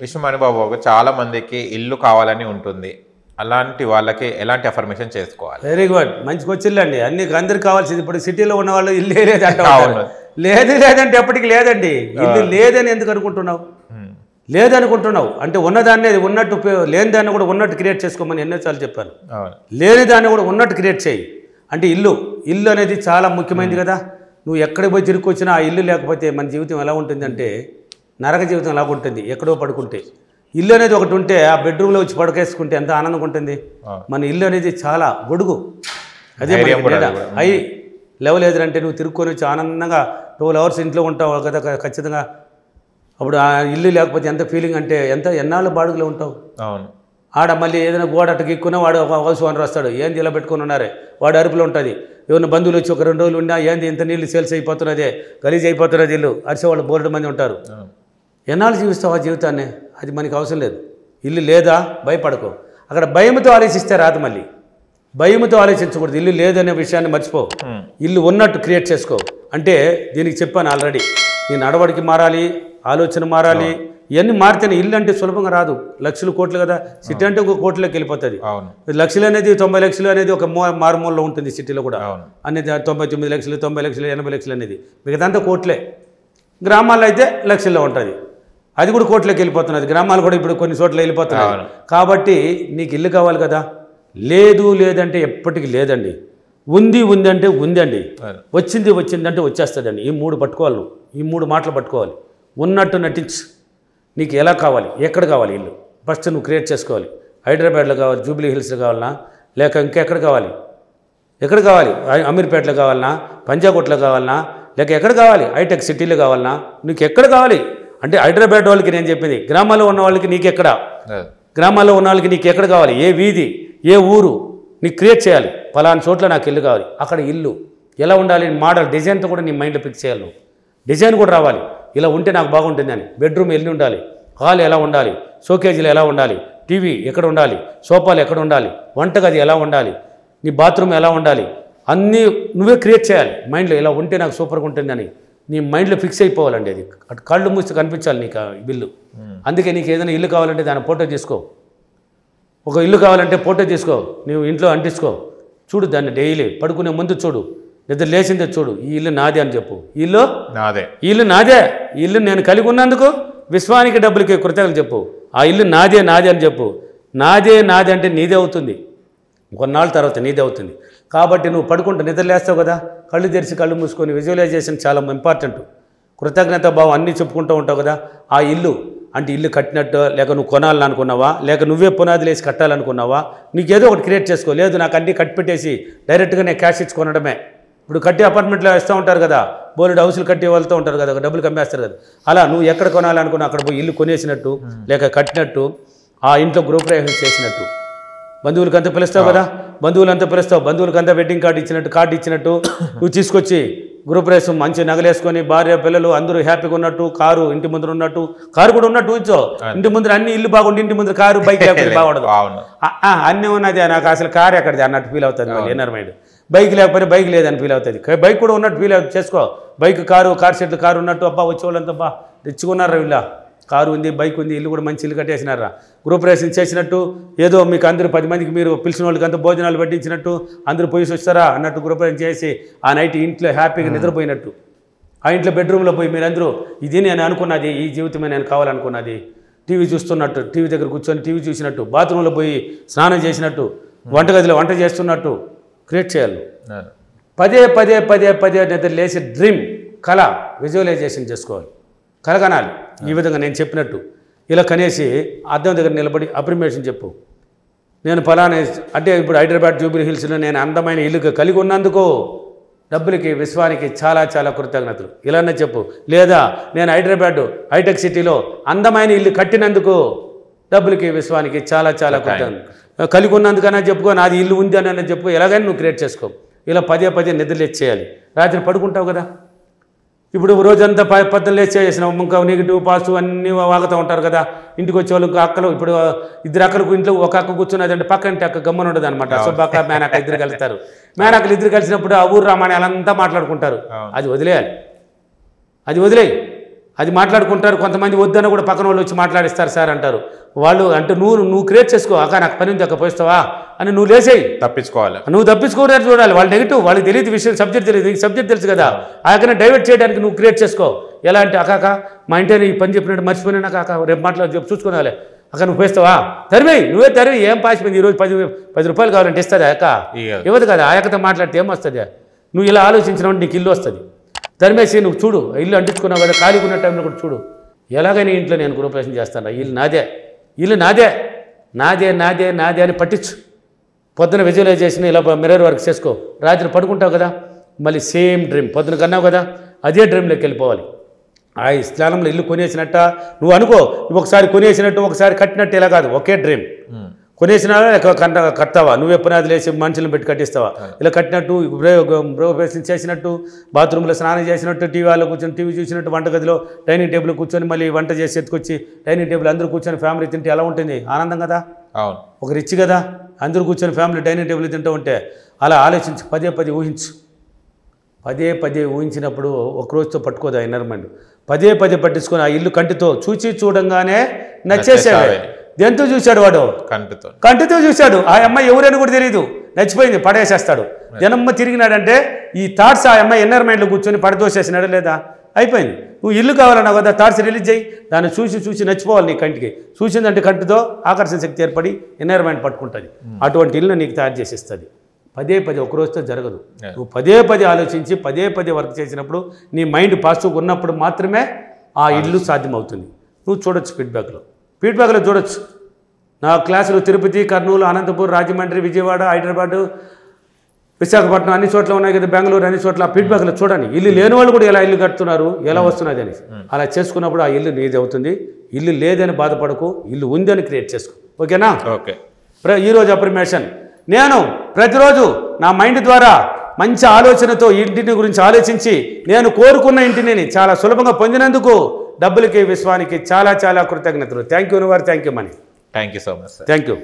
విశ్వమణి బాబు చాలా మందికి ఇల్లు కావాలని ఉంటుంది. అలాంటి వాళ్ళకి ఎలాంటి అఫర్మేషన్ చేసుకోవాలి? వెరీ గుడ్, మంచి క్వశ్చన్లు అండి. అందరికి కావాల్సింది. ఇప్పుడు సిటీలో ఉన్న వాళ్ళు ఇల్లు లేదంటే లేదంటే ఎప్పటికీ లేదండి. ఇల్లు లేదని ఎందుకు అనుకుంటున్నావు? లేదనుకుంటున్నావు అంటే ఉన్నదాన్ని ఉన్నట్టు, లేని దాన్ని కూడా ఉన్నట్టు క్రియేట్ చేసుకోమని ఎన్నోసార్లు చెప్పాను. లేని దాన్ని కూడా ఉన్నట్టు క్రియేట్ చేయి. అంటే ఇల్లు అనేది చాలా ముఖ్యమైనది కదా. నువ్వు ఎక్కడికి పోయి తిరుక్కొచ్చినా ఆ ఇల్లు లేకపోతే మన జీవితం ఎలా ఉంటుందంటే నరక జీవితం ఎలా ఉంటుంది. ఎక్కడో పడుకుంటే ఇల్లు అనేది ఒకటి ఉంటే ఆ బెడ్రూమ్లో వచ్చి పడకేసుకుంటే ఎంత ఆనందంగా ఉంటుంది. మన ఇల్లు అనేది చాలా గొడుగు. అదే హై లెవెల్ ఏదంటే నువ్వు తిరుక్కొని వచ్చి ఆనందంగా 12 hours ఇంట్లో ఉంటావు కదా ఖచ్చితంగా. అప్పుడు ఆ ఇల్లు లేకపోతే ఎంత ఫీలింగ్ అంటే ఎన్నాళ్ళు బాడుగులో ఉంటావు. అవును. ఆడ మళ్ళీ ఏదైనా గోడ అట్టకి ఎక్కున్నా వాడు హౌస్ ఓనర్ వస్తాడు, ఏంది ఇలా పెట్టుకుని ఉన్నారే, వాడు అరుపులో ఉంటుంది. ఏమైనా బంధువులు వచ్చి ఒక 2 రోజులు ఉన్నా ఏంది ఇంత నీళ్ళు సేల్స్ అయిపోతున్నదే, గలీజ్ అయిపోతున్నది ఇల్లు, అరిసేవాళ్ళు బోర్డు మంది ఉంటారు. ఎన్నాళ్ళు జీవిస్తావు ఆ జీవితాన్ని? అది మనకి అవసరం లేదు. ఇల్లు లేదా భయపడకు. అక్కడ భయంతో ఆలోచిస్తే రాదు. మళ్ళీ భయంతో ఆలోచించకూడదు. ఇల్లు లేదనే విషయాన్ని మర్చిపో. ఇల్లు ఉన్నట్టు క్రియేట్ చేసుకో. అంటే దీనికి చెప్పాను ఆల్రెడీ, నీ నడవడికి మారాలి, ఆలోచన మారాలి. ఇవన్నీ మారితేనే ఇల్లు అంటే సులభంగా రాదు. లక్షలు కోట్లు కదా. సిటీ అంటే ఒక కోట్లోకి వెళ్ళిపోతుంది. లక్షలు అనేది 90 లక్షలు అనేది ఒక మారుమూలలో ఉంటుంది. సిటీలో కూడా అనేది 99 లక్షలు 90 లక్షలు 80 లక్షలు అనేది మిగతాంతా కోట్లే. గ్రామాల్లో అయితే లక్షల్లో ఉంటుంది. అది కూడా కోట్లోకి వెళ్ళిపోతున్నది. గ్రామాలు కూడా ఇప్పుడు కొన్ని చోట్ల వెళ్ళిపోతున్నాయి. కాబట్టి నీకు ఇల్లు కావాలి కదా. లేదంటే ఎప్పటికీ లేదండి. ఉంది అంటే ఉందండి. వచ్చిందంటే వచ్చేస్తుందండి. ఈ 3 పట్టుకోవాలి. నువ్వు ఈ 3 మాటలు పట్టుకోవాలి. ఉన్నట్టు నటించు. నీకు ఎలా కావాలి, ఎక్కడ కావాలి ఇల్లు ఫస్ట్ నువ్వు క్రియేట్ చేసుకోవాలి. హైదరాబాద్లో కావాలి, జూబ్లీ హిల్స్లో కావాలన్నా, లేక ఇంకెక్కడ కావాలి, ఎక్కడ కావాలి, అమీర్పేటలో కావాలన్నా, పంజాగుట్లో కావాలన్నా, లేక ఎక్కడ కావాలి, హైటెక్ సిటీలో కావాలన్నా, నీకు ఎక్కడ కావాలి అంటే హైదరాబాద్ వాళ్ళకి నేను చెప్పింది, గ్రామాల్లో ఉన్న వాళ్ళకి నీకెక్కడ, గ్రామాల్లో ఉన్న వాళ్ళకి నీకు ఎక్కడ కావాలి, ఏ వీధి, ఏ ఊరు నీకు క్రియేట్ చేయాలి. ఫలానా చోట్ల నాకు ఇల్లు కావాలి. అక్కడ ఇల్లు ఎలా ఉండాలి, మోడల్ డిజైన్తో కూడా నీ మైండ్లో ఫిక్స్ చేయాలి. నువ్వు డిజైన్ కూడా రావాలి. ఇలా ఉంటే నాకు బాగుంటుంది అని. బెడ్రూమ్ ఎల్లి ఉండాలి, హాల్ ఎలా ఉండాలి, షోకేజీలు ఎలా ఉండాలి, టీవీ ఎక్కడ ఉండాలి, సోఫాలు ఎక్కడ ఉండాలి, వంటగది ఎలా ఉండాలి, నీ బాత్రూమ్ ఎలా ఉండాలి, అన్నీ నువ్వే క్రియేట్ చేయాలి. మైండ్లో ఇలా ఉంటే నాకు సూపర్గా ఉంటుందని నీ మైండ్లో ఫిక్స్ అయిపోవాలండి. అది కళ్ళు మూసి కనిపించాలి నీకు ఆ బిల్లు. అందుకే నీకు ఏదైనా ఇల్లు కావాలంటే దాని ఫోటో తీసుకో. ఒక ఇల్లు కావాలంటే ఫోటో తీసుకో, నువ్వు ఇంట్లో అంటించుకో. చూడు దాన్ని డైలీ పడుకునే ముందు చూడు, నిద్ర లేచిందే చూడు, ఈ ఇల్లు నాదే అని చెప్పు. ఇల్లు నాదే, ఇల్లు నాదే, ఇల్లు నేను కలిగి ఉన్నందుకు విశ్వానికి డబ్బులకి కృతజ్ఞతలు చెప్పు. ఆ ఇల్లు నాదే అని చెప్పు. నాదే అంటే నీదే అవుతుంది. కొన్నాళ్ళ తర్వాత నీదే అవుతుంది. కాబట్టి నువ్వు పడుకుంటూ నిద్ర లేస్తావు కదా, కళ్ళు తెరిచి కళ్ళు మూసుకొని విజువలైజేషన్ చాలా ఇంపార్టెంట్. కృతజ్ఞత భావం అన్నీ చెప్పుకుంటూ ఉంటావు కదా. ఆ ఇల్లు అంటే ఇల్లు కట్టినట్టు, లేక నువ్వు కొనాలనుకున్నావా, లేక నువ్వే పునాదులు వేసి కట్టాలనుకున్నావా, నీకేదో ఒకటి క్రియేట్ చేసుకో. లేదు నాకు అన్నీ కట్టి పెట్టేసి డైరెక్ట్గా నేను క్యాష్ ఇచ్చి కొనడమే. ఇప్పుడు కట్టి అపార్ట్మెంట్లో వేస్తూ ఉంటారు కదా, బోలెడు హౌసులు కట్టి వెళ్తూ ఉంటారు కదా, డబ్బులు కమ్మేస్తారు కదా. అలా నువ్వు ఎక్కడ కొనాలనుకున్నా అక్కడ పోయి ఇల్లు కొనేసినట్టు, లేక కట్టినట్టు, ఆ ఇంట్లో గృహప్రవేశం చేసినట్టు. బంధువులకంతా పిలుస్తావు కదా, బంధువులంతా పిలుస్తావు, బంధువులకంతా వెడ్డింగ్ కార్డు ఇచ్చినట్టు నువ్వు తీసుకొచ్చి గృహప్రవేశం మంచి నగలేసుకొని భార్య పిల్లలు అందరూ హ్యాపీగా ఉన్నట్టు, కారు ఇంటి ముందర ఉన్నట్టు, కారు కూడా ఉన్నట్టు ఉంచో. ఇంటి ముందర అన్ని ఇల్లు బాగుండి ఇంటి ముందర కారు బైక్ బాగుండదు. అన్నీ ఉన్నది, నాకు అసలు కారు ఎక్కడిది అన్నట్టు ఫీల్ అవుతుంది. ఇన్నర్ మైండ్ బైక్ లేకపోతే బైక్ లేదని ఫీల్ అవుతుంది. బైక్ కూడా ఉన్నట్టు ఫీల్ చేసుకో. బైక్ కారు షెడ్ కారు ఉన్నట్టు, అబ్బా వచ్చేవాళ్ళంతా బా తెచ్చుకున్నారా వీళ్ళ, కారు ఉంది, బైక్ ఉంది, ఇల్లు కూడా మంచి ఇల్లు కట్టేసినారా, గృహప్రవేశం చేసినట్టు, ఏదో మీకు అందరూ 10 మందికి మీరు పిలిచిన వాళ్ళకి అంతా భోజనాలు వడ్డించినట్టు, అందరూ పోయి వస్తారా అన్నట్టు గృహప్రవేశం చేసి ఆ నైట్ ఇంట్లో హ్యాపీగా నిద్రపోయినట్టు, ఆ ఇంట్లో బెడ్రూమ్లో పోయి మీరందరూ ఇది నేను అనుకున్నది, ఈ జీవితమే నేను కావాలనుకున్నది, టీవీ చూస్తున్నట్టు, టీవీ దగ్గర కూర్చొని టీవీ చూసినట్టు, బాత్రూంలో పోయి స్నానం చేసినట్టు, వంటగదిలో వంట చేస్తున్నట్టు క్రియేట్ చేయాలి. పదే నిద్ర లేచి డ్రీమ్, కళ విజువలైజేషన్ చేసుకోవాలి. కలగనాలి. ఈ విధంగా నేను చెప్పినట్టు ఇలా కనేసి అద్దం దగ్గర నిలబడి అప్రిమేషన్ చెప్పు. నేను ఫలానా అంటే ఇప్పుడు హైదరాబాద్ జూబ్లీ హిల్స్లో నేను అందమైన ఇల్లు కలిగి ఉన్నందుకు డబ్బులకి విశ్వానికి చాలా కృతజ్ఞతలు ఇలానే చెప్పు. లేదా నేను హైటెక్ సిటీలో అందమైన ఇల్లు కట్టినందుకు డబ్బులకి విశ్వానికి చాలా కృతజ్ఞతలు కలిగి ఉన్నందుకన్నా చెప్పుకో, నాది ఇల్లు ఉంది అని చెప్పుకో. ఎలాగైనా నువ్వు క్రియేట్ చేసుకో. ఇలా పదే నిద్రలేచి చేయాలి. రాత్రి పడుకుంటావు కదా, ఇప్పుడు రోజంతా పొద్దున్న లేచి చేసిన ఇంకా నెగిటివ్ పాజిటివ్ అన్నీ వాగుతూ ఉంటారు కదా. ఇంటికి వచ్చేవాళ్ళు అక్కలు, ఇప్పుడు 2 అక్కలకు ఇంట్లో ఒక అక్క కూర్చున్నది అంటే పక్కన అక్క గమ్మన ఉండదు అనమాట. సుబ్బక్క మేనక్క 2 కలుస్తారు. మేనక్కలు 2 కలిసినప్పుడు ఆ ఊరు రామాయణ అలంతా మాట్లాడుకుంటారు. అది వదిలేయాలి. అది మాట్లాడుకుంటారు. కొంతమంది వద్దన్న కూడా పక్కన వాళ్ళు వచ్చి మాట్లాడిస్తారు సార్ అంటారు. వాళ్ళు అంటే నువ్వు క్రియేట్ చేసుకో, అక్క నాకు పని ఉంది అక్క పోయిస్తావా అని నువ్వు లేచేయి, తప్పించుకోవాలి. నువ్వు తప్పించుకోవడానికి చూడాలి. వాళ్ళు నెగిటివ్, వాళ్ళకి తెలియదు విషయం, సబ్జెక్ట్ తెలియదు, నీకు సబ్జెక్ట్ తెలుసు కదా. ఆ అక్కనే డైవర్ట్ చేయడానికి నువ్వు క్రియేట్ చేసుకో. ఎలా అంటే అక్క మా ఇంటి ఈ పని చెప్పినట్టు మర్చిపోయినా కాక రేపు మాట్లాడి చూసుకోవాలి అక్క నువ్వు పోయిస్తావా, నువ్వే తరివి ఏం పాసిపోయింది ఈరోజు 10 రూపాయలు కావాలంటే ఇస్తుందా అక్క? ఇవ్వదు కదా. ఆ అక్కతో మాట్లాడితే ఏం వస్తుంది? నువ్వు ఇలా ఆలోచించినప్పుడు నీకు ఇల్లు వస్తుంది. తరిమేసి నువ్వు చూడు, ఇల్లు అంటించుకున్నావు కదా, ఖాళీగా ఉన్న టైంలో కూడా చూడు. ఎలాగైనా ఇంట్లో నేను గృహప్రవేశం చేస్తాను, ఇల్లు నాదే అని పట్టించు. పొద్దున విజువలైజేషన్ ఇలా మిర్రర్ వర్క్ చేసుకో. రాత్రి పడుకుంటావు కదా, మళ్ళీ సేమ్ డ్రీమ్. పొద్దున కన్నావు కదా, అదే డ్రీమ్లోకి వెళ్ళిపోవాలి. ఆ స్థానంలో ఇల్లు కొనేసినట్ట నువ్వు అనుకో, ఒకసారి కొనేసినట్టు ఒకసారి కట్టినట్టు ఇలా కాదు, ఒకే డ్రీమ్. కొనేసినా కడతావా, నువ్వే పునాదులు వేసి మనుషులను పెట్టి కట్టిస్తావా? ఇలా కట్టినట్టు గృహప్రవేశం చేసినట్టు, బాత్రూంలో స్నానం చేసినట్టు, టీవీలో కూర్చొని టీవీ చూసినట్టు, వంటగదిలో డైనింగ్ టేబుల్ కూర్చొని మళ్ళీ వంట చేసి ఎత్తుకొచ్చి డైనింగ్ టేబుల్ అందరూ కూర్చొని ఫ్యామిలీ తింటే ఎలా ఉంటుంది? ఆనందం కదా. ఒక రిచ్ కదా, అందరూ కూర్చొని ఫ్యామిలీ డైనింగ్ టేబుల్ తింటూ ఉంటే. అలా ఆలోచించి పదే ఊహించు. పదే ఊహించినప్పుడు ఒక రోజుతో పట్టుకోదు ఆ ఎన్వైర్న్మెంట్. పదే పట్టించుకొని ఆ ఇల్లు కంటితో చూడంగానే నచ్చేసేవే. దేంతో చూశాడు వాడు? కంటితో చూశాడు. ఆ అమ్మాయి ఎవరైనా కూడా తెలియదు, నచ్చిపోయింది, పడేసేస్తాడు. జనమ్మ తిరిగినాడంటే ఈ థాట్స్ ఆ అమ్మాయి ఎన్వైర్న్మెంట్లో కూర్చొని పడదోసేసినాడు లేదా, అయిపోయింది. నువ్వు ఇల్లు కావాలన్నావు కదా, థాట్స్ రిలీజ్ చేయి. దాన్ని చూసి నచ్చిపోవాలి నీ కంటికి. చూసిందంటే కంటితో ఆకర్షణ శక్తి ఏర్పడి ఎన్వైర్న్మెంట్ పట్టుకుంటుంది. అటువంటి ఇల్లు నీకు తయారు చేసిస్తుంది. పదే ఒక రోజుతో జరగదు. నువ్వు పదే ఆలోచించి పదే వర్క్ చేసినప్పుడు, నీ మైండ్ పాజిటివ్గా ఉన్నప్పుడు మాత్రమే ఆ ఇల్లు సాధ్యమవుతుంది. నువ్వు చూడొచ్చు ఫీడ్బ్యాక్లో చూడొచ్చు. నా క్లాసులు తిరుపతి, కర్నూలు, అనంతపూర్, రాజమండ్రి, విజయవాడ, హైదరాబాదు, విశాఖపట్నం అన్ని చోట్ల ఉన్నాయి కదా, బెంగళూరు అన్ని చోట్ల ఫీడ్బ్యాక్లో చూడండి. ఇల్లు లేని వాళ్ళు కూడా ఎలా ఇల్లు కడుతున్నారు, ఎలా వస్తున్నది అని. అలా చేసుకున్నప్పుడు ఆ ఇల్లు నీది అవుతుంది. ఇల్లు లేదని బాధపడకు, ఇల్లు ఉందని క్రియేట్ చేసుకో. ఓకేనా? ఓకే. ఈరోజు అఫర్మేషన్, నేను ప్రతిరోజు నా మైండ్ ద్వారా మంచి ఆలోచనతో ఇంటిని గురించి ఆలోచించి నేను కోరుకున్న ఇంటిని చాలా సులభంగా పొందినందుకు డబ్బులకి విశ్వానికి చాలా కృతజ్ఞతలు. Thank you money. Thank you so much. Thank you.